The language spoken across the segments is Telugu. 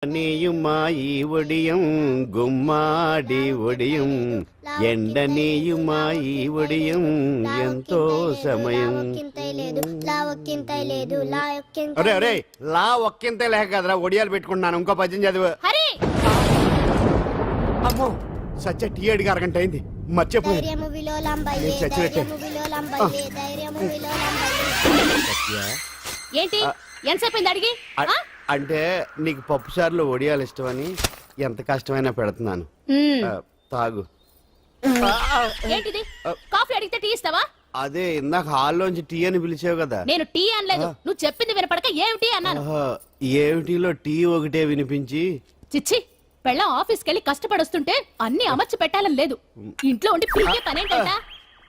நீயுமாயி ஒடியும் గుమ్మాడి ఒడియం ఎండ నీయుమాయి ఒడియం ఎంతో సమయం. అరే అరే లా ఒక్కింతే లేక కదరా ఒడియాలు పెట్టుకుంటున్నాను. ఇంకో పద్యం చదువు. అమ్మో సత్య టీ అడిగి అరగంట అయింది మర్చిపోయి ఏంటి ఎంతసేపు అడిగి అంటే నీకు పప్పు సార్లు ఒడియాలు ఇష్టమని ఎంత కష్టమైనా పెడుతున్నాను. తాగు. ఏంటిది కాఫీ అడిగితే టీ ఇస్తావా? అదే ఇందాక హాల్లోంచి టీ అని పిలిచావు కదా. నేను టీ అనలేదు, నువ్వు చెప్పింది వినపడక ఏమిటి అన్నాను. ఏమిటిలో టీ ఒకటే వినిపించి చిచ్చి పెళ్ళం ఆఫీస్కి వెళ్ళి కష్టపడొస్తుంటే అన్ని అమర్చి పెట్టాలని లేదు. ఇంట్లో ఉండి పీకే పనేంటంట.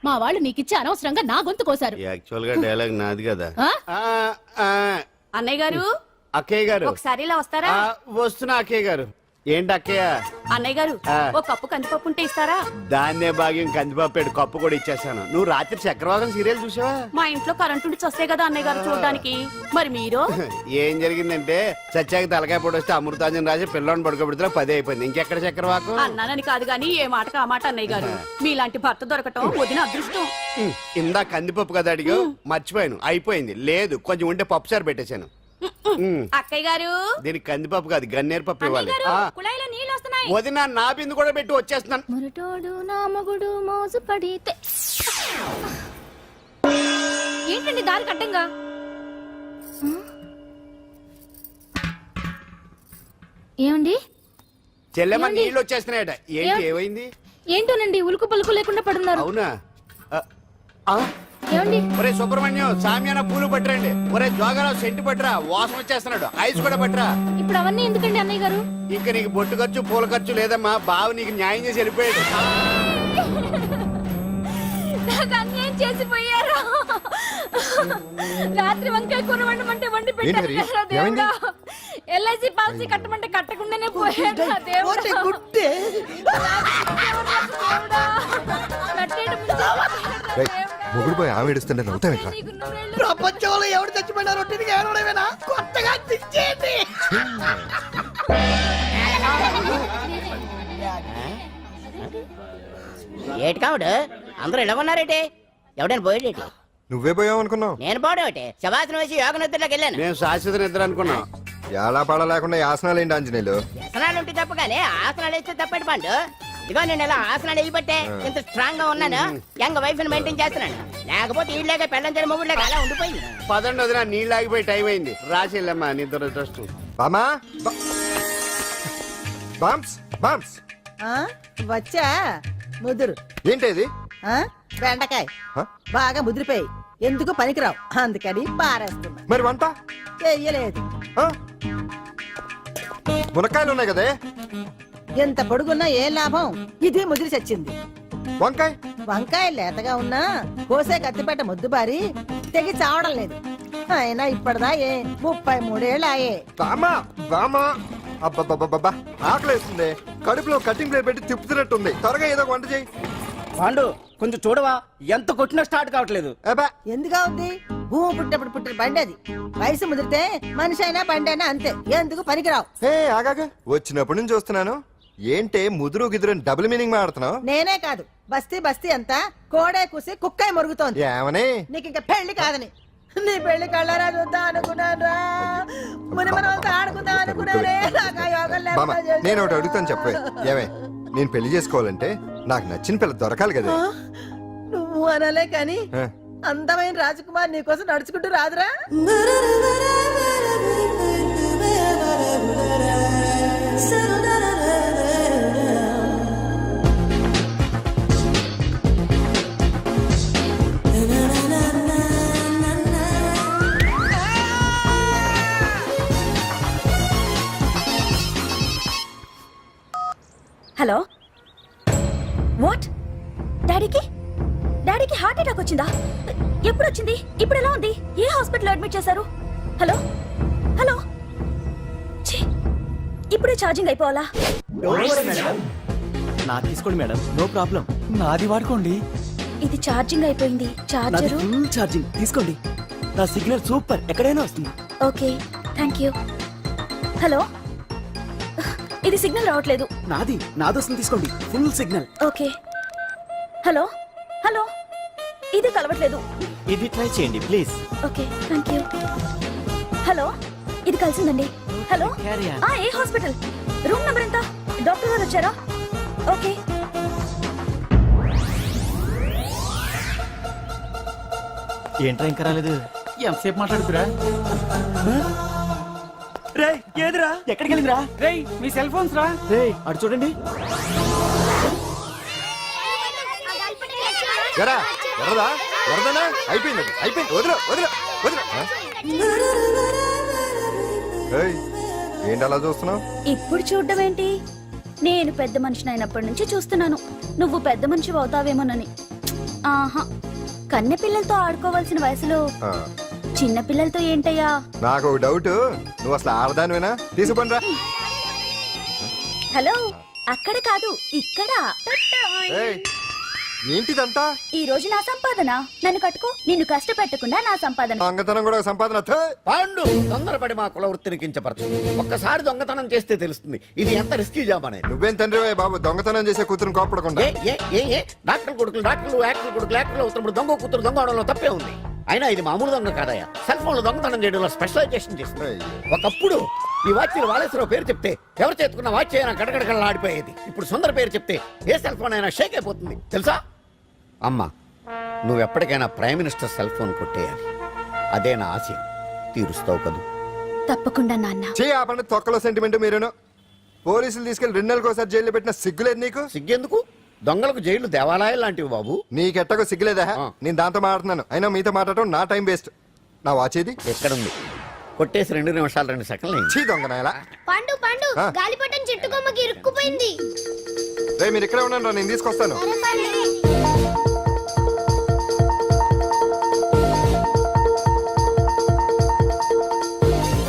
మా వాళ్ళు నీకిచ్చి అనవసరంగా నా గొంతు కోసారు. యాక్చువల్ గా డైలాగ్ నాది కదా. అన్నయ్య గారు అక్కయ్య గారు ఒకసారి ఇలా వస్తారా? వస్తున్నా అక్కయ్య గారు. ఏంటి అక్కయ్య? అన్నయ్య గారు ఒక కప్పు కందిపప్పు ఉంటే ఇస్తారా? దాన్నే భాగ్యం కందిపప్పు కప్పు కూడా ఇచ్చేసాను. నువ్వు రాత్రి చక్రవాదం సీరియల్ చూసావా? మా ఇంట్లో కరెంటు ఉండి వస్తే కదా అన్నయ్య గారు చూడడానికి. మరి మీరు ఏం జరిగిందంటే సత్యాకి తలకాయ పొడి వస్తే అమృతాంజన్ రాజు పిల్లని పడుకోబెడితే 10 అయిపోయింది. ఇంకెక్కడ చక్రవాకం? అన్నానని కాదు గానీ ఏ మాటకు ఆ మాట అన్నయ్య గారు. మీలాంటి భర్త దొరకటం వదిన అదృష్టం. ఇందా కందిపప్పు కదా అడిగా, మర్చిపోయాను. అయిపోయింది. లేదు కొంచెం ఉంటే పప్పు సార్ పెట్టేశాను. అక్కయ్య గారు దీనికి కందిపప్పు కాదు గన్నేరు పప్పు ఇవ్వాలి. కుళాయిలో నీళ్ళు వస్తున్నాయి. వదిన నా బిందు కూడా పెట్టి వచ్చేస్తున్నాను. మురటోడు నా మగుడు మోసు పడితే ఏంటండి దారి కట్టంగా? ఏమండి చెల్లెమ్మ నీళ్ళు వచ్చేస్తున్నాయట. ఏంటి ఏమైంది? ఏంటోనండి ఉలుకు పలుకు లేకుండా పడున్నారు. అవునా? ఏమండి? ఒరే సుబ్రహ్మణ్యం సామ్యాన పూలు పట్టరండి. ఒరే జోగరావు సెంటు పట్టరా, వాసన వచ్చేస్తున్నాడు. ఐస్ కూడా పట్టరా. ఇప్పుడు అవన్నీ ఎందుకండి అన్నయ్య గారు? ఇంకా నీకు బొట్టు ఖర్చు పూల ఖర్చు లేదమ్మా. బావ నీకు న్యాయం చేసి వెళ్ళిపోయాడు. అన్యాయం చేసిపోయారు. రాత్రి వంకాయ కూర వండమంటే వండి పెట్టారు. ఎల్ఐసి పాలసీ కట్టమంటే కట్టకుండానే పోయాడు. మొగుడు పోయి ఆమె ఏడుస్తుంటే నవ్వుతామే. ప్రపంచంలో ఎవరు చచ్చిపోయినారో ఏడవడమేనా? కొత్తగా తెచ్చేయండి. ఏటి కావుడు అందరూ ఇలా ఉన్నారేటి? ఎవడైనా పోయేటి? నువ్వే పోయావు అనుకున్నావు. నేను పోవడం ఒకటి శవాసనం వేసి యోగ నిద్రలోకి వెళ్ళాను. నేను శాశ్వత నిద్ర అనుకున్నాం. ఎలా పాడ లేకుండా ఆసనాలు ఏంటి ఆంజనేయులు? ఆసనాలు ఉంటే తప్ప కానీ ఆసనాలు వేస్తే తప్పటి పండు. ఇదిగో నేను ఇలా ఆసనాలు వేయబట్టే ఇంత స్ట్రాంగ్ గా ఉన్నాను. యంగ్ వైఫ్ ని మెయింటైన్ చేస్తున్నాను. లేకపోతే ఇళ్ళగా పెళ్ళంచడి మొగుళ్ళగా అలా ఉండిపోయింది. పదండి వదిన, నీళ్ళు ఆగిపోయి టైం అయింది. రాసేళ్ళమ్మా నిద్ర ట్రస్ట్. బామా బామ్స్ బామ్స్ వచ్చా ముదురు. ఏంటది? బెండకాయ బాగా ముదిరిపోయి ఎందుకు పనికిరావు, అందుకని పారేస్తున్నా. మరి వంట చెయ్యలేదు. మునక్కాయలు ఉన్నాయి కదే. ఎంత పొడుగున్నా ఏం లాభం? ఇది ముదిరి చచ్చింది. వంకాయ వంకాయ లేతగా ఉన్నా కోసే కత్తిపేట ముద్దుబారి తెగి చావడం లేదు. అయినా ఇప్పటిదా 33 ఏళ్ళాయే. బామా బామా అబ్బబ్బబ్బబ్బా ఆకలేస్తుంది. కడుపులో కటింగ్ ప్లేట్ పెట్టి తిప్పుతున్నట్టుంది. త్వరగా ఏదో వంట చేయి. పాండు కొంచెం చూడవా, ఎంత కొట్టినా స్టార్ట్ కావట్లేదు. ఎందుగా ఉంది? భూమి పుట్టినప్పుడు పుట్టిన బండి అది. వయసు ముదిరితే మనిషి అయినా బండి అయినా అంతే. ఎందుకు పనికిరావు. ఆగాగా వచ్చినప్పటి నుంచి చూస్తున్నాను. ఏంటే ముదురు గిదురు డబుల్ మీనింగ్ మాడుతున్నావు? నేనే కాదు బస్తీ బస్తీ అంతా కోడే కూసి కుక్కై మురుగుతోంది. ఏమని? నీకు ఇంకా పెళ్లి కాదని. నీ పెళ్లి కళ్ళరా చూద్దాం అనుకున్నారా, మునిమనంతా ఆడుకుందాం అనుకున్నారే. నేను ఒకటి అడుగుతాను చెప్పే. ఏమే నేను పెళ్లి చేసుకోవాలంటే నాకు నచ్చిన పిల్ల దొరకాలి కదా. నువ్వు అనలే కాని అందమైన రాజకుమార్ నీకోసం నడుచుకుంటూ రాదురా. Hello, what? డాడీకి హార్ట్ అటాక్ వచ్చిందా? ఎప్పుడు వచ్చింది? ఇప్పుడు ఎలా ఉంది? ఏ హాస్పిటల్ అడ్మిట్ చేశారు? హలో హలో, ఇప్పుడే ఛార్జింగ్ అయిపోవాలా? నా తీసుకోండి మేడం, నో ప్రాబ్లం. నాది వాడుకోండి. ఇది ఛార్జింగ్ అయిపోయింది. చార్జర్ ఫుల్ ఛార్జింగ్ తీసుకోండి. నా సిగ్నల్ సూపర్, ఎక్కడైనా వస్తుంది. Okay thank you. హలో ఇది సిగ్నల్ రావట్లేదు. నాదొస్తుంది తీసుకోండి, full signal. Okay. Hello hello, ఇది కలవట్లేదు. ఇది ట్రై చేయండి please. Okay, thank you. Hello, ఇది కలిసిందండి. Hello, Carry on. ఏ హాస్పిటల్? రూమ్ నెంబర్ ఎంత? డాక్టర్ గారు వచ్చారా? ఓకే. ఏంట్రా ఇంకా రాలేదు? ఎంతసేపు మాట్లాడుతురా? రే ఏదిరా, ఎక్కడికి వెళ్ళిందిరా? రేయ్ మీ సెల్ ఫోన్స్ రా. రే అటు చూడండి. ఎరా ఎర్రదా ఎర్రదనా అయిపోయింది అది. అయిపోయింది, వదిలే వదిలే వదిలే. ఏయ్, ఏంటి అలా చూస్తున్నావు? ఇప్పుడు చూడ్డం ఏంటి? నేను పెద్ద మనిషిని అయినప్పటి నుంచి చూస్తున్నాను, నువ్వు పెద్ద మనిషి అవుతావేమోనని. ఆహా, కన్నె పిల్లలతో ఆడుకోవాల్సిన వయసులో చిన్న పిల్లలతో ఏంటయ్యా? నాకు ఒక డౌట్, నువ్వు అసలు ఆడదానివేనా? తీసుకునిరా. హలో, అక్కడ కాదు ఇక్కడ. ఏయ్, ఏంటిదంతా? ఈ రోజు నా సంపాదన. నన్ను కట్టుకో, నిన్ను కష్టపెట్టకుండా నా సంపాదన. దొంగతనం కూడా ఒక సంపాదన. థే. పాండు తొందరపడి మా కుల వృత్తిని కించపరచు. ఒక్కసారి దొంగతనం చేస్తే తెలుస్తుంది ఇది ఎంత రిస్కీ జాబ్ అనేది. నువ్వేం తండ్రి బాబు, దొంగతనం చేసే కూతురుని కోపడకుండా. డాక్టర్ కొడుకులు డాక్టర్లు, యాక్టర్ కొడుకులు యాక్టర్లు అవుతున్నప్పుడు దొంగ కూతురు దొంగ అవడంలో తప్పే ఉంది. అయినా ఇది మామూలు దొంగ కాదయ్యా, సెల్ ఫోన్ లో దొంగతనం చేయడంలో స్పెషలైజేషన్ చేస్తుంది. ఒకప్పుడు ఈ వాచ్లు వాలేశ్వరరావు పేరు చెప్తే ఎవరు చేతుకున్న వాచ్ అయినా గడగడగడలా ఆడిపోయేది. ఇప్పుడు సుందర పేరు చెప్తే ఏ సెల్ ఫోన్ అయినా షేక్ అయిపోతుంది తెలుసా? అమ్మా, నువ్వు ఎప్పటికైనా ప్రైమ్ మినిస్టర్ సెల్ ఫోన్ కొట్టేయాలి. అదే నా ఆశయం. తీరుస్తావు కదూ? తప్పకుండా నాన్న. ఆపండి, తొక్కలో సెంటిమెంట్ మీరేను. పోలీసులు తీసుకెళ్లి 2 నెలలకు ఒకసారి జైల్లో పెట్టిన సిగ్గులేదు నీకు? సిగ్గెందుకు? దొంగలకు జైలు దేవాలయాలు లాంటివి బాబు. నీకెట్టకు సిగ్గులేదా? నేను దాంతో మాట్లాడుతున్నాను, అయినా మీతో మాట్లాడటం నా టైం వేస్ట్. నా వాచేది ఎక్కడుంది? కొట్టేసి 2 నిమిషాలు 2 సెకండ్లు చీ దొంగనాయలా. పండు పండు ఆ? గాలిపటం చెట్టు కొమ్మకి ఇరుక్కుపోయింది. రే మీరు ఇక్కడే ఉండండి, నేను తీసుకొస్తాను.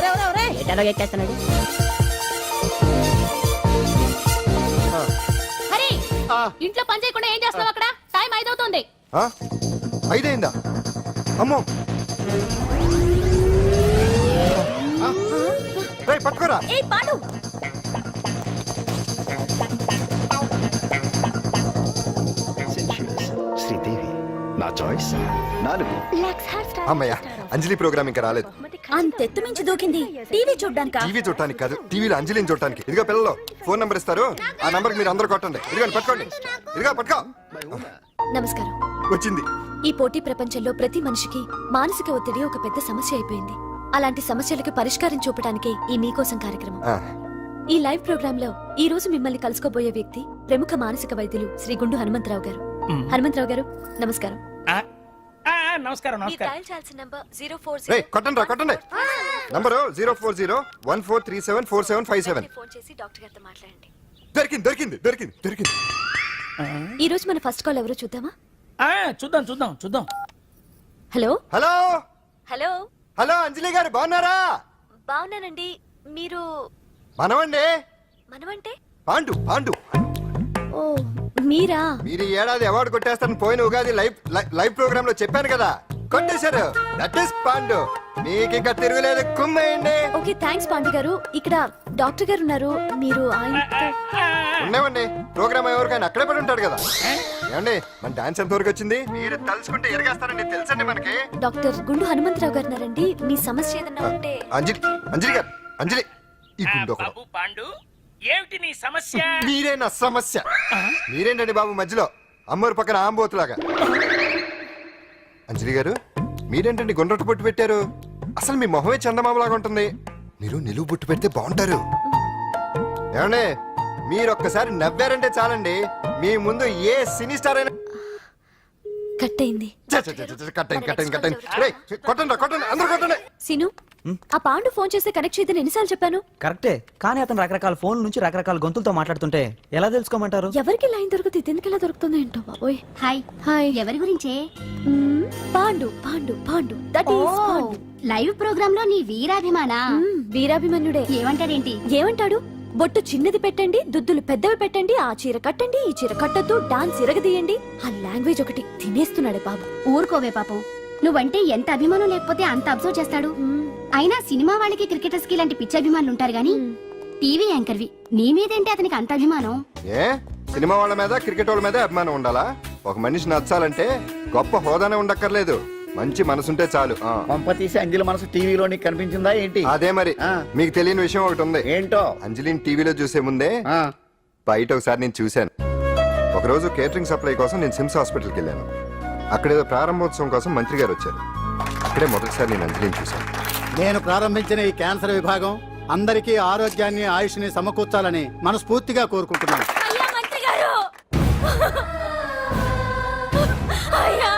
ఒరేయ్, ఒరేయ్, ఒరేయ్. ఎటాలో ఎక్కేస్తున్నాడు. హరి, ఇంట్లో పని చేయకుండా ఏం చేస్తున్నావు అక్కడ? టైం 5 అవుతుంది. ఆ? 5 అయిందా? అమ్మో, రే పట్టుకోరా. ఏ పాండు, శ్రీదేవి నా చాయిస్ 4. అమ్మయ్య, అంజలి ప్రోగ్రామ్ ఇంకా రాలేదు. అంతెత్తు మించి దూకింది. టీవీ చూడ్డానికా? టీవీ చూడటానికి కాదు, టీవీలో అంజలిని చూడటానికి. ఇదిగో పిల్లలు, ఫోన్ నంబర్ ఇస్తారు, ఆ నంబర్ మీరు అందరూ కొట్టండి. ఇదిగోండి పట్టుకోండి. ఇదిగో పట్టుకో. నమస్కారం. వచ్చింది. ఈ పోటీ ప్రపంచంలో ప్రతి మనిషికి మానసిక ఒత్తిడి ఒక పెద్ద సమస్య అయిపోయింది. అలాంటి సమస్యలకు పరిష్కారం చూపడానికే ఈ మీకోసం కార్యక్రమం. ఆ, ఈ లైవ్ ప్రోగ్రామ్ లో ఈ రోజు మిమ్మల్ని కలుసుకోబోయే వ్యక్తి ప్రముఖ మానసిక వైద్యులు శ్రీ గుండు హనుమంతరావు గారు. హనుమంతరావు గారు, నమస్కారం. నమస్కారం నమస్కారం. రే కొట్టండి రా, కొట్టండి. నంబరు 04014374757. ఫోన్ చేసి డాక్టర్ గారితో మాట్లాడండి. దొరికింది దొరికింది దొరికింది దొరికింది. ఈ రోజు మన ఫస్ట్ కాల్ ఎవరో చూద్దామా? చూద్దాం చూద్దాం చూద్దాం. హలో హలో హలో హలో, అంజలి గారు బాగున్నారా? బాగున్నానండి. మీరు మనమండి, మనమంటే? పాండు పాండు. ఓ మీరా? మీరు ఈ ఏడాది అవార్డు కొట్టేస్తారని పోయిన ఉగాది లైవ్ ప్రోగ్రామ్ లో చెప్పాను కదా, కొట్టేశారు. That is Pandu. మీకు ఇంకా తిరుగులేదు, కుమ్మేయండి. ఓకే, థ్యాంక్స్ పాండు గారు. ఇక్కడ డాక్టర్ గారు ఉన్నారు, మీరు ఆయనతో. ఉన్నామండి, ప్రోగ్రామ్ ఎవరికైనా అక్కడే పడి ఉంటాడు కదా. ఏమండి, మన డాన్స్ ఎంత వరకు వచ్చింది? మీరు తలుచుకుంటే ఎరగేస్తారండి, తెలుసండి మనకి. డాక్టర్ గుండు హనుమంతరావు గారు ఉన్నారండి. మీ సమస్య ఏదన్నా ఉంటే. అంజలి అంజలి గారు, అంజలి ఈ గుండు ఒకడు. బాబు పాండు, ఏమిటి నీ సమస్య? మీరే నా సమస్య. మీరేంటండి బాబు మధ్యలో అమ్మోరు పక్కన ఆంబోతులాగా? అంజలి గారు, మీరేంటండి గుండ్రటి బొట్టు పెట్టారు? అసలు మీ మొహమే చందమామలాగా ఉంటుంది. మీరు నిలువు బొట్టు పెడితే బాగుంటారు. ఏమండి, మీరు ఒక్కసారి నవ్వారంటే చాలండి, మీ ముందు ఏ సినీ స్టార్ అయినా కట్ అయింది. కొట్టండి కొట్టండి, అందరూ కొట్టండి. సీను, ఆ పాండు ఫోన్ చేస్తే కనెక్ట్ చేయదని ఎన్నిసార్లు చెప్పాను? కరెక్టే, కానీ అతను రకరకాల ఫోన్ నుంచి రకరకాల గొంతులతో మాట్లాడుతుంటే ఎలా తెలుసుకోమంటారు? ఎవరికి లైన్ దొరుకుతుంది, దీనికి ఎలా దొరుకుతుందో ఏంటో బాబోయ్. Hi hi. ఎవరి గురించే? Pandu Pandu Pandu, that is Pandu. Live programme లో నీ వీరాభిమానా? వీరాభిమన్యుడే. ఏమంటాడేంటి? ఏమంటాడు? బొట్టు చిన్నది పెట్టండి, దుద్దులు పెద్దవి పెట్టండి, ఆ చీర కట్టండి, ఈ చీర కట్టద్దు, డాన్స్ ఇరగదీయండి. ఆ లాంగ్వేజ్ ఒకటి తినేస్తున్నాడు బాబు. ఊరుకోవే పాపం, నువ్వంటే ఎంత అభిమానం లేకపోతే అంత అబ్జర్వ్ చేస్తాడు. అయినా సినిమా వాళ్ళకి క్రికెటర్స్ కి ఇలాంటి పిచ్చి అభిమానులు ఉంటారు గానీ టీవీ యాంకర్వి నీ మీదేంటి అతనికి అంత అభిమానం? ఏ సినిమా వాళ్ళ మీద క్రికెట్ వాళ్ళ మీద అభిమానం ఉండాలా? ఒక మనిషి నచ్చాలంటే గొప్ప హోదానే ఉండక్కర్లేదు, మంచి మనసుంటే చాలు. పంప తీసి అంజలి మనసు టీవీలో నీకు కనిపించిందా ఏంటి? అదే మరి. మీకు తెలియని విషయం ఒకటి ఉంది. ఏంటో? అంజలిని టీవీలో చూసే ముందే బయట ఒకసారి నేను చూశాను. ఒకరోజు కేటరింగ్ సప్లై కోసం నేను సిమ్స్ హాస్పిటల్కి వెళ్ళాను. అక్కడేదో ప్రారంభోత్సవం కోసం మంత్రి గారు వచ్చారు. అక్కడే మొదటిసారి నేను అంజలిని చూశాను. నేను ప్రారంభించిన ఈ క్యాన్సర్ విభాగం అందరికీ ఆరోగ్యాన్ని ఆయుష్ని సమకూర్చాలని మనస్ఫూర్తిగా కోరుకుంటున్నాను. అయ్యా మంత్రి గారు, అయ్యా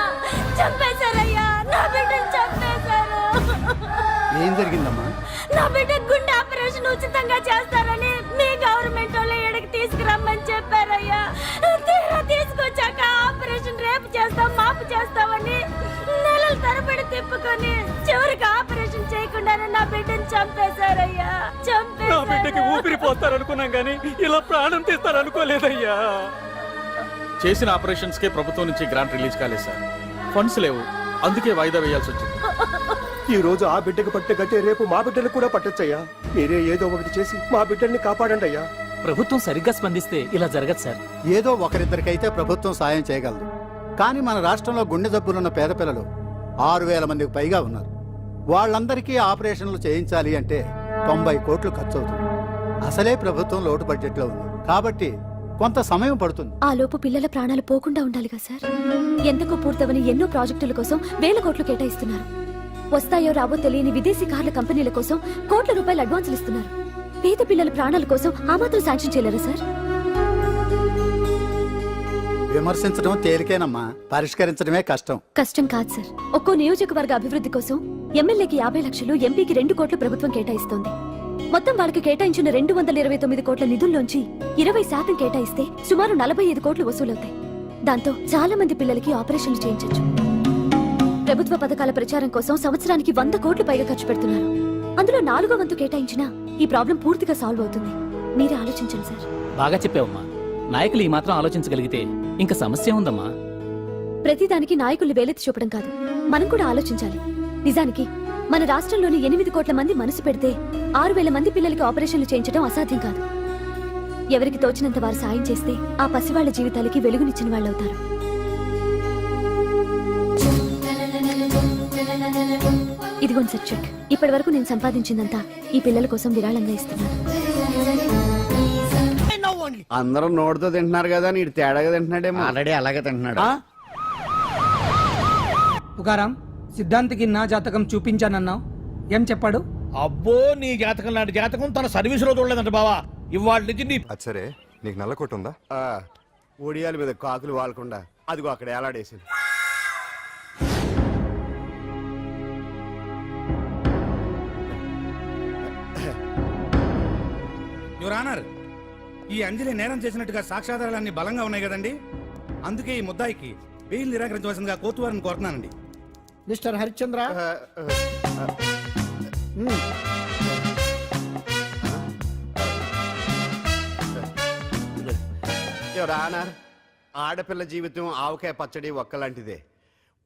చంపేశారయ్యా, నా బిడ్డను చంపేశారు. ఏం జరిగిందమ్మా? నా బిడ్డ గుండె ఆపరేషన్ ఉచితంగా చేస్తారని మీ గవర్నమెంట్ వాళ్ళు ఇక్కడికి తీసుకురమ్మని చెప్పారయ్యా. తీరా తీసుకొచ్చాక ఆపరేషన్ రేపు చేస్తాం మాపు చేస్తామని నెలల తరబడి తిప్పుకొని చివరికి ఆపరేషన్ చేయకుండానే నా బిడ్డను చంపేశారయ్యా. నా బిడ్డకి ఊపిరి పోస్తారనుకున్నాం గానీ ఇలా ప్రాణం తీస్తారనుకోలేదయ్యా. చేసిన ఆపరేషన్స్ కే ప్రభుత్వం నుంచి గ్రాంట్ రిలీజ్ కాలేదు సార్. ఫండ్స్ లేవు, అందుకే వాయిదా వేయాల్సి వచ్చింది. ఈ రోజు ఆ బిడ్డకు పట్టే గట్టే రేపు మా బిడ్డలు కూడా పట్టొచ్చయ్యా. మీరే ఏదో ఒకటి చేసి మా బిడ్డల్ని కాపాడండి అయ్యా. ప్రభుత్వం సరిగ్గా స్పందిస్తే ఇలా జరగదు సార్. ఏదో ఒకరిద్దరికైతే ప్రభుత్వం సాయం చేయగలదు, కానీ మన రాష్ట్రంలో గుండె జబ్బులున్న పేద పిల్లలు 6,000 మందికి పైగా ఉన్నారు. వాళ్ళందరికీ ఆపరేషన్లు చేయించాలి అంటే 90 కోట్లు ఖర్చు అవుతుంది. అసలే ప్రభుత్వం లోటు బడ్జెట్లో ఉంది కాబట్టి కొంత సమయం పడుతుంది. ఆ లోపు పిల్లల ప్రాణాలు పోకుండా ఉండాలిగా సార్. ఎంతకు పూర్తవని ఎన్నో ప్రాజెక్టుల కోసం వేల కోట్లు కేటాయిస్తున్నారు. వస్తాయో రావో తెలియని విదేశీ కార్ల కంపెనీల కోసం కోట్ల రూపాయలు అడ్వాన్సులు ఇస్తున్నారు. పేద పిల్లల ప్రాణాల కోసం ఆ మాత్రం శాంక్షన్ చేయలేరా సార్? విమర్శించడం తేలికేనమ్మా, పరిష్కరించడమే కష్టం. కష్టం కాదు సార్. ఒక్కో నియోజకవర్గ అభివృద్ధి కోసం ఎమ్మెల్యేకి 50 లక్షలు, ఎంపీకి 2 కోట్లు ప్రభుత్వం కేటాయిస్తోంది. మొత్తం వాళ్ళకి కేటాయించిన 229 కోట్ల నిధుల్లోంచి 20% కేటాయిస్తే సుమారు 45 కోట్లు వసూలవుతాయి. దాంతో చాలా మంది పిల్లలకి ఆపరేషన్లు చేయించొచ్చు. ప్రభుత్వ పథకాల ప్రచారం కోసం సంవత్సరానికి 100 కోట్లు పైగా ఖర్చు పెడుతున్నారు. అందులో 4వ వంతు కేటాయించినా ఈ ప్రాబ్లం పూర్తిగా సాల్వ్ అవుతుంది. మీరే ఆలోచించండి సార్. బాగా చెప్పావమ్మా. నాయకులు ఈ మాత్రం ఆలోచించగలిగితే ఇంకా సమస్య ఉందమ్మా. ప్రతిదానికి నాయకుల్ని వేలెత్తి చూపడం కాదు, మనం కూడా ఆలోచించాలి. నిజానికి మన రాష్ట్రంలోని 8 కోట్ల మంది మనసు పెడితే 6,000 మంది పిల్లలకి ఆపరేషన్లు చేయించడం అసాధ్యం కాదు. ఎవరికి తోచినంత వారు సాయం చేస్తే ఆ పసివాళ్ల జీవితాలకి వెలుగునిచ్చిన వాళ్ళవుతారు. ఇదిగోండి సార్ చెక్. ఇప్పటి వరకు నేను సంపాదించిందంతా ఈ పిల్లల కోసం విరాళంగా ఇస్తున్నాను. అందరూ నోటితో తింటున్నారు కదా, నీడు తేడాగా తింటున్నాడేమో. ఆల్రెడీ అలాగే తింటున్నాడు. పుకారం సిద్ధాంతికి నా జాతకం చూపించానన్నావు, ఏం చెప్పాడు? అబ్బో, నీ జాతకం లాంటి జాతకం తన సర్వీస్ లో చూడలేదంట బావా. ఇవాళ నుంచి నీ అది సరే, నీకు నల్ల కొట్టు ఉందా? ఒడియాల మీద కాకులు వాలకుండా అదిగో అక్కడ ఏలాడేసింది. యువర్ ఆనర్, ఈ అంజలి నేరం చేసినట్టుగా సాక్ష్యాధారాలన్నీ బలంగా ఉన్నాయి కదండి. అందుకే ఈ ముద్దాయికి బెయిల్ నిరాకరించవలసిందిగా కోర్టు వారిని కోరుతున్నానండి. మిస్టర్ హరిశ్చంద్ర, యువర్ ఆనర్, ఆడపిల్ల జీవితం ఆవకాయ పచ్చడి ఒక్కలాంటిదే.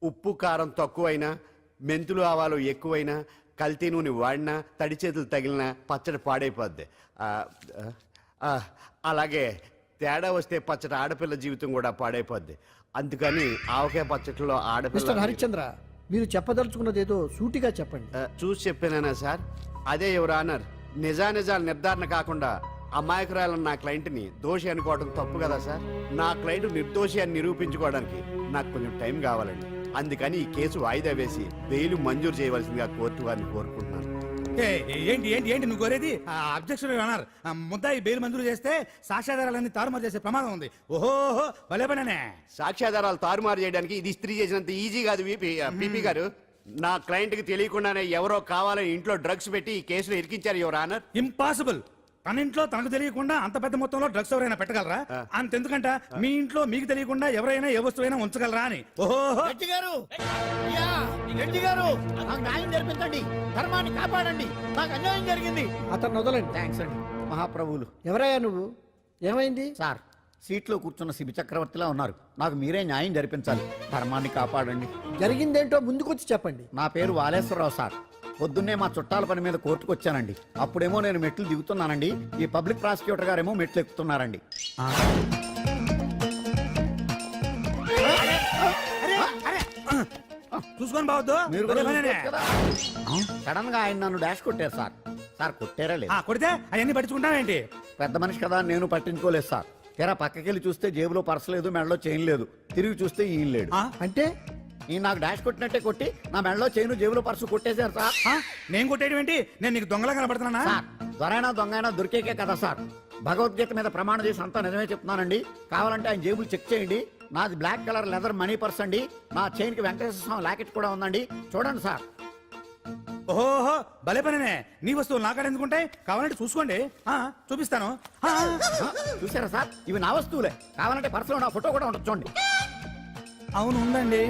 ఉప్పు కారం తక్కువైనా, మెంతులు ఆవాలు ఎక్కువైనా, కల్తీ నూనె వాడినా, తడి చేతులు తగిలినా పచ్చడి పాడైపోద్ది. అలాగే తేడా వస్తే పచ్చడి ఆడపిల్ల జీవితం కూడా పాడైపోద్ది. అందుకని ఆవకాయ పచ్చడిలో ఆడపిల్ల. హరిశ్చంద్ర, మీరు చెప్పదలుచుకున్నది ఏదో సూటిగా చెప్పండి. చూసి చెప్పానా సార్? అదే యువర్ ఆనర్, నిజానిజాలు నిర్ధారణ కాకుండా అమాయకురాలను నా క్లయింట్ని దోషి అనుకోవడం తప్పు కదా సార్. నా క్లయింట్ నిర్దోషి అని నిరూపించుకోవడానికి నాకు కొంచెం టైం కావాలండి. అందుకని ఈ కేసు వాయిదా వేసి బెయిల్ మంజూరు చేయవలసిందిగా కోర్టు వారిని కోరుకుంటున్నాను. ఏంటి ఏంటి ఏంటి నువ్వు కోరేది? అబ్జెక్షన్ యువర్ ఆనర్, ముద్దాయి బెయిల్ మంజూరు చేస్తే సాక్ష్యాధారాలన్నీ తారుమారు చేసే ప్రమాదం ఉంది. ఓహో భలే పనేనే. సాక్ష్యాధారాలు తారుమారు చేయడానికి ఇది ఇస్త్రీ చేసినంత ఈజీ కాదు పీపీ గారు. నా క్లయింట్ కి తెలియకుండానే ఎవరో కావాలని ఇంట్లో డ్రగ్స్ పెట్టి ఈ కేసులో ఇరికించారు యువర్ ఆనర్. ఇంపాసిబుల్. తన ఇంట్లో తనకు తెలియకుండా అంత పెద్ద మొత్తంలో డ్రగ్స్ ఎవరైనా పెట్టగలరా? అంతెందుకంట మీ ఇంట్లో మీకు తెలియకుండా ఎవరైనా ఏ వస్తువైనా ఉంచగలరా అని. ఓహో నాకు న్యాయం జరిపించండి, ధర్మాన్ని కాపాడండి, నాకు అన్యాయం జరిగింది. అతను వదలండి. థ్యాంక్స్ అండి మహాప్రభువులు. ఎవరయ్యా నువ్వు? ఏమైంది? సార్, సీట్లో కూర్చున్న శిబి చక్రవర్తిలా ఉన్నారు. నాకు మీరే న్యాయం జరిపించాలి, ధర్మాన్ని కాపాడండి. జరిగిందేంటో ముందుకొచ్చి చెప్పండి. నా పేరు వాలేశ్వరరావు సార్. పొద్దున్నే మా చుట్టాల పని మీద కోర్టుకు వచ్చానండి. అప్పుడేమో నేను మెట్లు దిగుతున్నానండి, ఈ పబ్లిక్ ప్రాసిక్యూటర్ గారేమో మెట్లు ఎక్కుతున్నారండి. చూసుకొని బావద్దు మీరు కూడా చూసుకోవచ్చు కదా. సడన్ గా ఆయన నన్ను డాష్ కొట్టారు సార్. సార్ కొట్టారా లేదు? కొడితే అవన్నీ పట్టించుకుంటావేంటి? పెద్ద మనిషి కదా అని నేను పట్టించుకోలేదు సార్. తెరా పక్కకెళ్ళి చూస్తే జేబులో పర్స్ లేదు, మెడలో చైన్ లేదు. తిరిగి చూస్తే ఈయన లేడు. అంటే ఈయన నాకు డాష్ కొట్టినట్టే కొట్టి నా మెడలో చైన్ జేబులో పర్సు కొట్టేశారు సార్. నేను కొట్టేయడం ఏంటి? నేను నీకు దొంగలా కనబడుతున్నా? సార్ దొరైనా దొంగైనా దొరికేకే కదా సార్. భగవద్గీత మీద ప్రమాణం చేసి అంతా నిజమే చెప్తున్నానండి. కావాలంటే ఆయన జేబులు చెక్ చేయండి. నాది black colour leather money purse అండి. నా చైన్ కి వెంకటేశ్వర స్వామి లాకెట్ కూడా ఉందండి. చూడండి సార్. ఓహో భలే పనినే. నీ వస్తువులు నాకాడ ఎందుకుంటాయి? కావాలంటే చూసుకోండి, చూపిస్తాను. చూసారా సార్, ఇవి నా వస్తువులే. కావాలంటే పర్సులో నా ఫోటో కూడా ఉండొచ్చు చూడండి. అవును ఉందండి.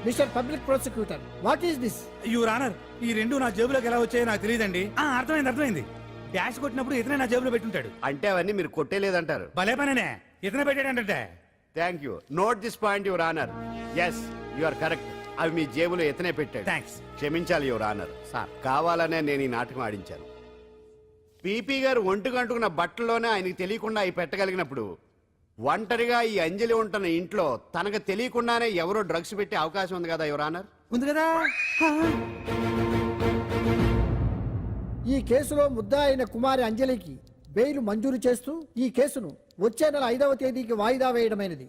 Mister public prosecutor, what is this? Your honour, ఈ రెండు నా జేబులోకి ఎలా వచ్చాయో నాకు తెలియదండి. అర్థమైంది. డాష్ కొట్టినప్పుడు ఇతనే నా జేబులో పెట్టుంటాడు. అంటే అవన్నీ మీరు కొట్టేలేదంటారు. భలే పనినే, ఇతనే పెట్టాడంటే. Thank you. Note this point your honour. Yes you are correct. అవి మీ జేబులో ఎత్తనే పెట్టాడు. థ్యాంక్స్. క్షమించాలి యువర్ ఆనర్. సార్ కావాలనే నేను ఈ నాటకం ఆడించాను. పీపీ గారు ఒంటికి అంటుకున్న బట్టల్లోనే ఆయనకి తెలియకుండా అవి పెట్టగలిగినప్పుడు ఒంటరిగా ఈ అంజలి ఉంటున్న ఇంట్లో తనకు తెలియకుండానే ఎవరో డ్రగ్స్ పెట్టే అవకాశం ఉంది కదా యువర్ ఆనర్. ఉంది కదా. ఈ కేసులో ముద్దా అయిన కుమారి అంజలికి బెయిల్ మంజూరు చేస్తూ ఈ కేసును వచ్చే నెల 5వ తేదీకి వాయిదా వేయడమైనది.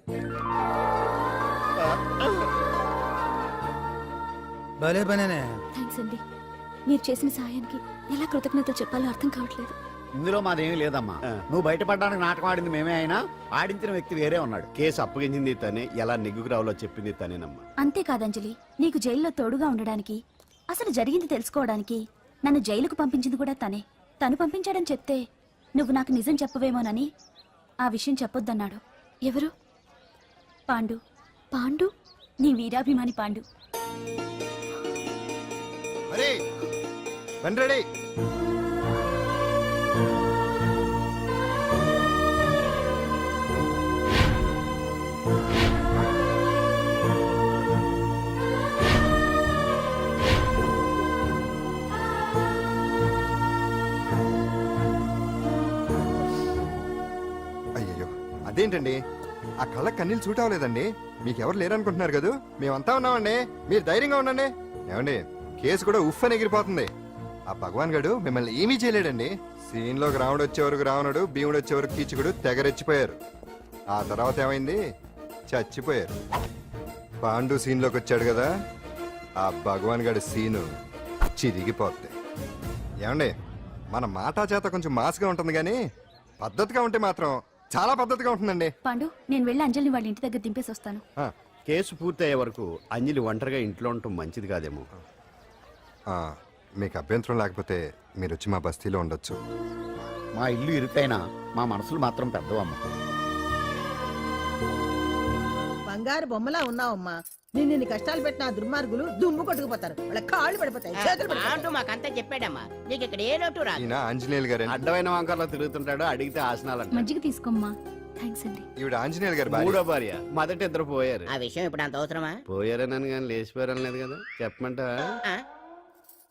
భలే పనేనే. థ్యాంక్స్ అండి. మీరు చేసిన సహాయానికి ఎలా కృతజ్ఞతలు చెప్పాలో అర్థం కావట్లేదు. ఇందులో మాదేమీ లేదమ్మా. నువ్వు బయటపడడానికి నాటకం ఆడింది మేమే అయినా ఆడించిన వ్యక్తి వేరే ఉన్నాడు. కేసు అప్పగించింది తనే, ఎలా నిగ్గుకు రావాలో చెప్పింది తనేనమ్మా. అంతేకాదంజలి, నీకు జైల్లో తోడుగా ఉండడానికి, అసలు జరిగింది తెలుసుకోవడానికి నన్ను జైలుకు పంపించింది కూడా తనే. తను పంపించాడని చెప్తే నువ్వు నాకు నిజం చెప్పవేమోనని ఆ విషయం చెప్పొద్దన్నాడు. ఎవరు? పాండు. పాండు, నీ వీరాభిమాని పాండు. రెడీ. అయ్యో అదేంటండి, ఆ కళ్ళ కన్నీళ్ళు సూట్ అవ్వలేదండి. మీకెవరు లేరనుకుంటున్నారు కదా, మేమంతా ఉన్నామండి. మీరు ధైర్యంగా ఉండండి. ఏమండి, కేసు కూడా ఉఫ్ అని ఎగిరిపోతుంది. ఆ భగవాన్ గడు మిమ్మల్ని ఏమీ చేయలేడండి. సీన్ లోకి రావణుడు వచ్చే వరకు రావణుడు, భీముడు వచ్చే వరకు కీచుకుడు తెగరెచ్చిపోయారు. ఆ తర్వాత ఏమైంది? చచ్చిపోయారు. పాండు సీన్ లోకి వచ్చాడు కదా, ఆ భగవాన్ గడి సీను చిరిగిపోద్ది. ఏమండి, మన మాటా చేత కొంచెం మాస్గా ఉంటుంది కానీ పద్ధతిగా ఉంటే మాత్రం చాలా పద్ధతిగా ఉంటుందండి. పాండు, నేను వెళ్ళి అంజలిని వాళ్ళ ఇంటి దగ్గర దింపేసి వస్తాను. కేసు పూర్తయ్యే వరకు అంజలి ఒంటరిగా ఇంట్లో ఉండటం మంచిది కాదేమో. మీకు అభ్యంతరం లేకపోతే మీరు వచ్చి మా బస్తీలో ఉండొచ్చు. మా ఇల్లు ఇరుకైనా మా మనసులు మాత్రం పెద్దవమ్మ. బంగారు బొమ్మలా ఉన్నావమ్మా. నిన్ను కష్టాలు పెట్టిన ఆ దుర్మార్గులు దుమ్ము కొట్టుకుపోతారు. వాళ్ళ కాళ్ళు పడిపోతాయి, చేతులు పడిపోతాయి. అంటూ మాకంతా చెప్పాడమ్మా. నీకు ఇక్కడ ఏ లోటు రాదు. ఈయన ఆంజనేయులు గారు. అడ్డమైన వంకర్లో తిరుగుతుంటాడు, అడిగితే ఆసనాలంట. మజ్జిగ తీసుకోమ్మా. థ్యాంక్స్ అండి. ఈవిడ ఆంజనేయులు గారు భార్య. మూడో భార్య. మొదట ఇద్దరు పోయారు. ఆ విషయం ఇప్పుడు అంత అవసరమా? పోయారనని కానీ లేచిపోయారని లేదు కదా. చెప్పమంటా?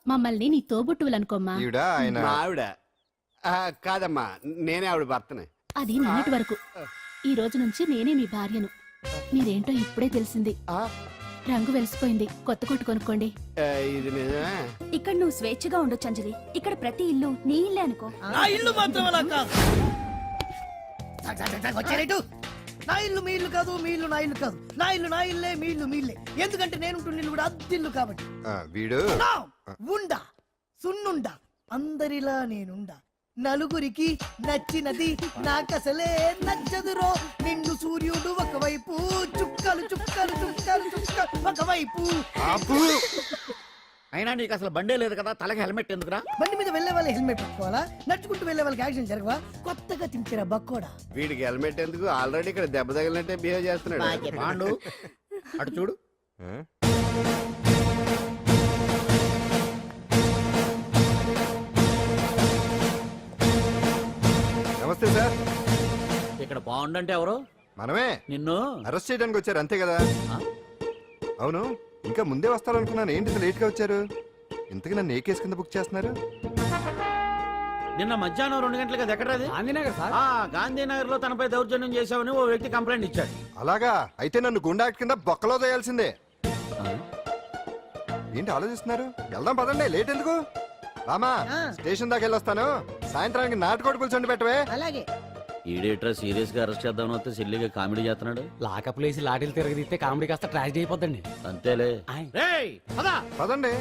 మమ్మల్ని నీ తోబుట్టువులు అనుకోమ్మా. ఈవిడ ఆయన మా ఆవిడ కాదమ్మా, నేనే ఆవిడ భర్తనే. అది నిన్నటి వరకు. ఈ రోజు నుంచి నేనే మీ భార్యను. మీరేంటో ఇప్పుడే తెలిసింది. రంగు వెలిసిపోయింది, కొత్త కొట్టు కొనుక్కోండి. ఇది నిజమే. ఇక్కడ నువ్వు స్వేచ్ఛగా ఉండొచ్చు అంజలి. ఇక్కడ ప్రతి ఇల్లు నీ ఇల్లే అనుకో. నా ఇల్లు మాత్రం అలా కాదు. నా ఇల్లు మీ ఇల్లు కాదు, మీ ఇల్లు నా ఇల్లు కాదు. నా ఇల్లు నా ఇల్లే, మీ ఇల్లు మీ ఇల్లే. ఎందుకంటే నేను ఇల్లు కూడా అద్దిల్లు కాబట్టి. వీడు ఉండా సున్నుండా అందరిలా నేనుండా. నలుగురికి నచ్చినది నాకసలే నచ్చదురో. నిన్ను సూర్యుడు ఒకవైపు, చుక్కలు చుక్కలు చుక్కలు చుక్కలు ఒకవైపు. అయినా నీకు అసలు బండే లేదు కదా, తలకి హెల్మెట్ ఎందుకురా? బండి మీద వెళ్లే వాళ్ళు హెల్మెట్ పెట్టుకోవాలా? నడుచుకుంటూ వెళ్లే వాళ్ళకి యాక్సిడెంట్ జరగవా? కొత్తగా తింటారా బక్కోడా? వీడికి హెల్మెట్ ఎందుకు? ఆల్రెడీ ఇక్కడ దెబ్బ తగిలినట్టే బిహేవ్ చేస్తున్నాడు. పాండు అటు చూడు. నమస్తే సార్. ఇక్కడ పాండు అంటే ఎవరు? మనమే. నిన్ను అరెస్ట్ చేయడానికి వచ్చారు అంతే కదా. అవును, ఇంకా ముందే వస్తారనుకున్నాను. ఏంటి ఇంత లేట్గా వచ్చారు? ఇంతకీ నన్ను ఏ కేసు కింద బుక్ చేస్తున్నారు? నిన్న మధ్యాహ్నం 2 గంటలకు అది ఎక్కడది? గాంధీనగర్ సార్. గాంధీనగర్ లో తనపై దౌర్జన్యం చేశామని ఓ వ్యక్తి కంప్లైంట్ ఇచ్చాడు. అలాగా? అయితే నన్ను గుండా యాక్ట్ కింద బొక్కలో చేయాల్సిందే. ఏంటి ఆలోచిస్తున్నారు? వెళ్దాం పదండి, లేట్ ఎందుకు? రామా, స్టేషన్ దాకా వెళ్ళొస్తాను. సాయంత్రానికి నాటుకోడి పులుసు వండి పెట్టవే. అలాగే. ఈడేట్రా సీరియస్ గా అరెస్ట్ చేద్దామని వస్తే సిల్లిగా కామెడీ చేస్తున్నాడు. లాకప్ లేసి లాఠీలు తిరగదీస్తే కామెడీ కాస్త ట్రాజడీ అయిపోద్దండి. అంతేలే. పదండి.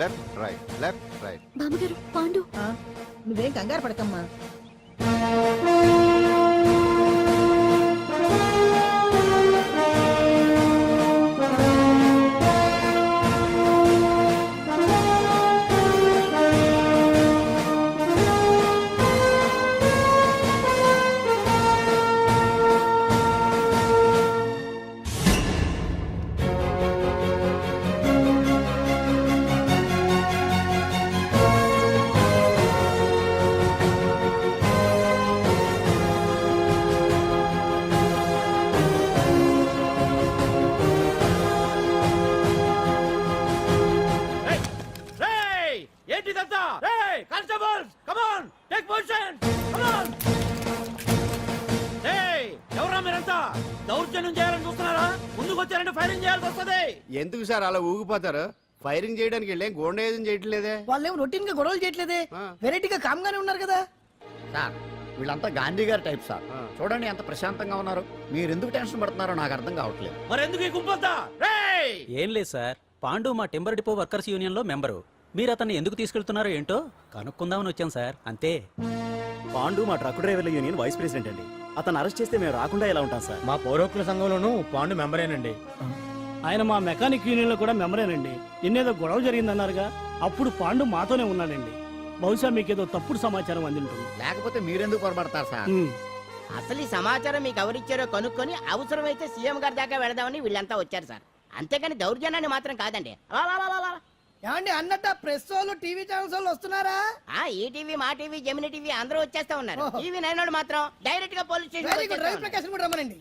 Left right, left right. బామ్మగారు పాండు నువ్వేం కంగారు పడకమ్మా. ఏంటిదంతా? Constables come on, take position, come on. ఎవరా మీరంతా? దౌర్జన్యం చేయాలని చూస్తున్నారా? ముందుకు వచ్చారంటే ఫైరింగ్ చేయాల్సి వస్తుంది. ఎందుకు సార్ అలా ఊగిపోతారు? ఫైరింగ్ చేయడానికి వెళ్ళే గోండేజం చేయట్లేదే. వాళ్ళేం రొటీన్ గా గొడవలు చేయట్లేదే, వెరైటీగా కామ్ గానే ఉన్నారు కదా. సార్ వీళ్ళంతా గాంధీ గారి టైప్ సార్. చూడండి ఎంత ప్రశాంతంగా ఉన్నారు. మీరు ఎందుకు టెన్షన్ పడుతున్నారో నాకు అర్థం కావట్లేదు. మరెందుకు ఈ గుంపంతా? ఏం లేదు సార్, పాండు మా టింబర్ డిపో వర్కర్స్ యూనియన్ లో మెంబరు. మీరు అతన్ని ఎందుకు తీసుకెళ్తున్నారో ఏంటో కనుక్కుందామని వచ్చాం సార్, అంతే. పాండు మా ట్రక్ డ్రైవర్ల యూనియన్ వైస్ ప్రెసిడెంట్ అండి. అతను అరెస్ట్ చేస్తే మేము రాకుండా ఎలా ఉంటాం సార్? మా పౌరోక్ల సంఘంలోనూ పాండు మెంబరేనండి. ఆయన మా మెకానిక్ యూనియన్ లో కూడా మెంబరేనండి. నిన్నేదో గొడవ జరిగిందన్నారుగా, అప్పుడు పాండు మాతోనే ఉన్నాడండి. బహుశా మీకేదో తప్పుడు సమాచారం అందింటుంది. లేకపోతే మీరెందుకు పొరపడతారు సార్? అసలు ఈ సమాచారం మీకు ఎవరిచ్చారో కనుక్కొని అవసరమైతే సీఎం గారి దాకా వెళదామని వీళ్ళంతా వచ్చారు సార్. అంతేకాని దౌర్జన్యాన్ని మాత్రం కాదండి. ఏమండి అన్నట్ట ప్రెస్ వాళ్ళు టీవీ ఛానల్స్ వాళ్ళు వస్తున్నారా? ఈ టీవీ, మా టీవీ, జెమిని టీవీ అందరూ వచ్చేస్తా ఉన్నారు. టీవీ నైన్ మాత్రం డైరెక్ట్ గా పోలీస్ స్టేషన్. రమ్మనండి.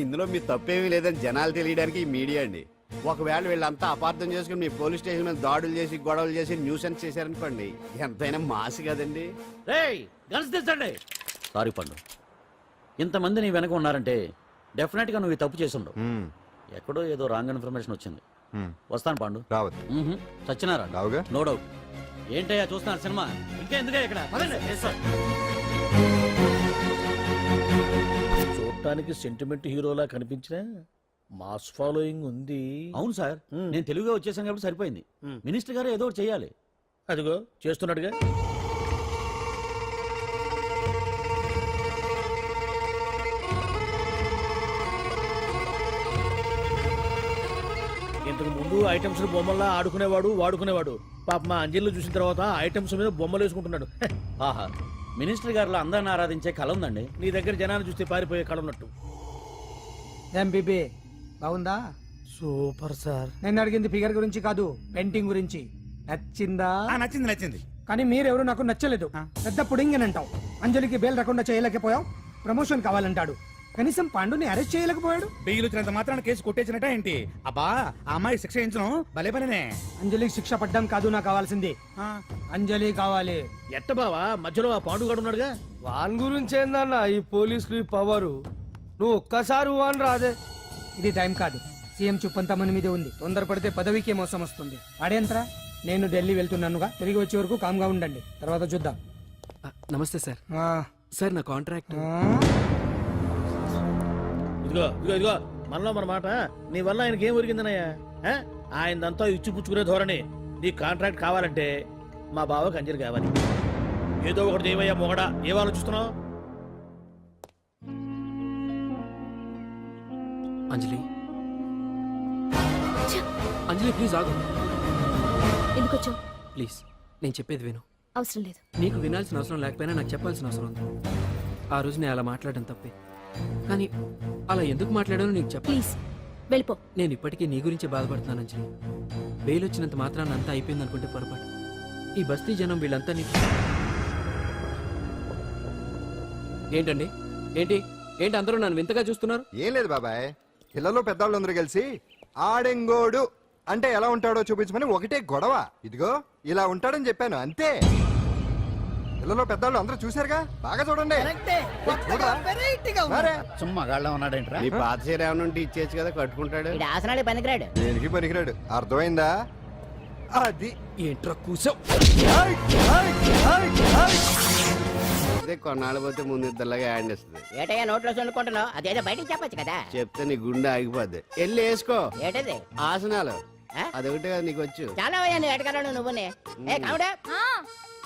ఇందులో మీ తప్పేమీ లేదని జనాలు తెలియడానికి ఈ మీడియా అండి. ఒకవేళ వీళ్ళంతా అపార్థం చేసుకుని మీ పోలీస్ స్టేషన్ మీద దాడులు చేసి గొడవలు చేసి న్యూసెన్స్ చేశారనుకోండి, ఎంతైనా మాసి కదండి. సారీ పండు, ఇంతమంది నీ వెనక ఉన్నారంటే డెఫినెట్ గా నువ్వు ఈ తప్పు చేసుండవు. ఎక్కడో ఏదో రాంగ్ ఇన్ఫర్మేషన్ వచ్చింది. వస్తాను పాండు. రావద్దు. చచ్చినారా? రావుగా. No doubt. ఏంటయ్యా చూస్తున్నారు సినిమా? ఇంకా ఎందుకే ఇక్కడ? చూడటానికి సెంటిమెంట్ హీరోలా కనిపించిన మాస్ ఫాలోయింగ్ ఉంది. అవును సార్, నేను తెలుగుగా వచ్చేసాను కాబట్టి సరిపోయింది. మినిస్టర్ గారు ఏదో ఒకటి చెయ్యాలి. అదిగో చేస్తున్నాడుగా. ఇంతకు ముందు ఐటమ్స్ బొమ్మల్లా ఆడుకునేవాడు, వాడుకునేవాడు. పాప మా అంజలిలో చూసిన తర్వాత ఐటమ్స్ మీద బొమ్మలు వేసుకుంటున్నాడు. ఆహా, మినిస్టర్ గారిలో అందరిని ఆరాధించే కళ ఉందండి. నీ దగ్గర జనాన్ని చూస్తే పారిపోయే కళ ఉన్నట్టు. ఎంబీబీ బాగుందా? Super sir. నేను అడిగింది ఫిగర్ గురించి కాదు, పెయింటింగ్ గురించి. నచ్చిందా? నచ్చింది నచ్చింది. కానీ మీరెవరు నాకు నచ్చలేదు. పెద్ద పుడింగ్ అంటావు. అంజలికి బెయిల్ రాకుండా చేయలేకపోయావు. ప్రమోషన్ కావాలంటాడు. కనీసం పాండుని అరెస్ట్ చేయలేకపోయాడు. బెయిల్ వచ్చినంత మాత్రాన కేసు కొట్టేసినట్ట ఏంటి? అబ్బా, ఆ అమ్మాయి శిక్ష వేయించడం భలే పనినే. అంజలికి శిక్ష పడ్డం కాదు నాకు కావాల్సింది. అంజలి కావాలి. ఎట్ట బావా, మధ్యలో ఆ పాండుగాడు ఉన్నాడుగా. వాన్ గురించి ఏందన్నా ఈ పోలీసులు ఈ పవరు? నువ్వు ఒక్కసారి వాన్ రాదే. ఇది టైం కాదు. సీఎం చూపంతా మన మీదే ఉంది. తొందరపడితే పదవికే మోసం వస్తుంది. ఆడేంతరా? నేను ఢిల్లీ వెళ్తున్నానుగా. తిరిగి వచ్చే వరకు కామ్గా ఉండండి, తర్వాత చూద్దాం. నమస్తే సార్. సార్ నా కాంట్రాక్ట్. ఇదిగో ఇదిగో ఇదిగో, మనలో మన మాట. నీ వల్ల ఆయనకి ఏం ఒరిగిందనయ్యా? ఆయనదంతా ఇచ్చిపుచ్చుకునే ధోరణి. నీ కాంట్రాక్ట్ కావాలంటే మా బావకి అంజలి కావాలి. ఏదో ఒకటి ఏమయ్యా మొగడా, ఏం ఆలోచిస్తున్నావు? అంజలి, అంజలి ప్లీజ్ ఆగు. ఎందుకు వచ్చావు? ప్లీజ్ నేను చెప్పేది విను. అవసరం లేదు. నీకు వినాల్సిన అవసరం లేకపోయినా నాకు చెప్పాల్సిన అవసరం ఉంది. ఆ రోజు నేను అలా మాట్లాడడం తప్పే, కానీ అలా ఎందుకు మాట్లాడానో నీకు చెప్ప. ప్లీజ్ వెళ్ళిపో. నేను ఇప్పటికీ నీ గురించి బాధపడుతున్నాను అంజలి. బెయిల్ వచ్చినంత మాత్రాన్ని అంతా అయిపోయింది అనుకుంటే పొరపాటు. ఈ బస్తీ జనం వీళ్ళంతా నీకు. ఏంటండి? ఏంటి ఏంటి అందరూ నన్ను వింతగా చూస్తున్నారు? ఏం లేదు బాబాయ్, పిల్లలు పెద్దవాళ్ళు అందరూ కలిసి ఆడెంగోడు అంటే ఎలా ఉంటాడో చూపించమని ఒకటే గొడవ. ఇదిగో ఇలా ఉంటాడని చెప్పాను అంతే. పిల్లలు పెద్దవాళ్ళు అందరూ చూశారుగా, బాగా చూడండి. చూడరా? మరే. సుమ్మా గాళ్ళ ఉన్నాడేంట్రా? నీ పాత చీర ఏమైనా ఉంటే ఇచ్చేచ్చు కదా, కట్టుకుంటాడు. ఇది ఆసనాలే పనికిరాడు. దేనికి పనికిరాడు, అర్థమైందా? అది ఏంట్రా కూసావు? అదే కొన్నాళ్ళు పోతే ముందు ఇద్దరులాగా యాడ్ ఇస్తుంది. ఏటయ్యా నోట్లో చల్లుకుంటున్నావు? అదేదో బయటికి చెప్పొచ్చు కదా. చెప్తే నీ గుండె ఆగిపోద్ది. వెళ్ళి వేసుకో ఏటది? ఆసనాలు. ఆ? అదొకటి కదా నీకు వచ్చు. చాలా అయ్యా నువ్వు ఎడగలను నువ్వునే. ఏ కావుడా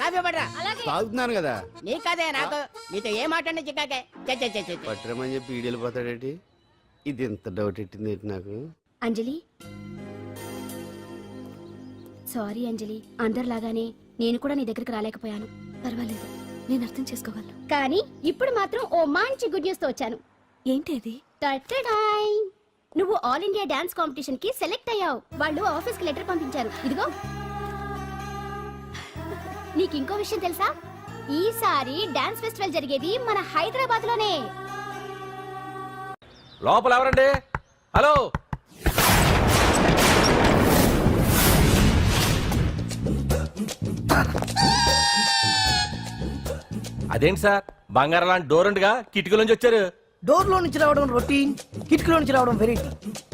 కాఫీ పడరా. తాగుతున్నాను కదా. నీ కదే నాకు నీతో ఏ మాట్లాడి చిక్కాకే. పట్టరమని చెప్పి ఈడు వెళ్ళిపోతాడేటి. ఇది ఎంత డౌట్ ఎట్టింది ఏంటి నాకు. అంజలి సారీ అంజలి, అందరిలాగానే నేను కూడా నీ దగ్గరికి రాలేకపోయాను. పర్వాలేదు, నేను అర్థం చేసుకోగలను. కానీ ఇప్పుడు మాత్రం ఓ మంచి గుడ్ న్యూస్ తో వచ్చాను. ఏంటి అది? టటడాయ్! నువ్వు ఆల్ ఇండియా డాన్స్ కాంపిటీషన్ కి సెలెక్ట్ అయ్యావు. వాళ్ళు ఆఫీస్ కి లెటర్ పంపించారు. ఇదిగో. నీకు ఇంకో విషయం తెలుసా? ఈసారి డాన్స్ ఫెస్టివల్ జరిగేది మన హైదరాబాద్ లోనే. లోపల ఎవరండి? హలో, అదేంటి సార్, బంగారం లాంటి డోర్ ఉండగా కిటికీ నుంచి వచ్చారు? డోర్ లో నుంచి రావడం రొటీన్, కిటికీలో నుంచి రావడం వెరైటీ.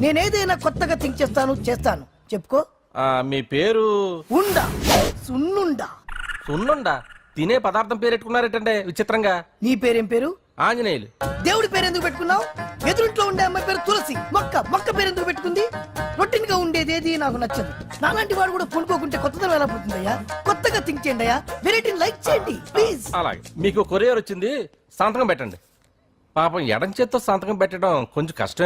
నేనేదైనా కొత్తగా థింక్ చేస్తాను. చెప్పుకో. మీ పేరు? ఉండా, సున్నుండా. సున్నుండా? తినే పదార్థం పేరెట్టుకున్నారేటంటే విచిత్రంగా. నీ పేరేం పేరు? ఆంజనేయులు. దేవుడి పేరు ఎందుకు పెట్టుకున్నావు? ఎదురింట్లో ఉండే అమ్మాయి పేరు తులసి. మొక్క పేరు ఎందుకు పెట్టుకుంది? రొటీన్ గా ఉండేది ఏది నాకు నచ్చదు. నాలాంటి వాడు కూడా కొనుక్కోకుంటే కొత్తదనం ఎలా పుడుతుందయ్యా? కొత్తగా థింక్ చేయండి అయ్యా, వెరైటీని లైక్ చేయండి ప్లీజ్. అలాగే, మీకు కొరియర్ వచ్చింది, సంతకం పెట్టండి. పాపం ఎడం చేత్తో సంతకం పెట్టడం కొంచెం కష్టం.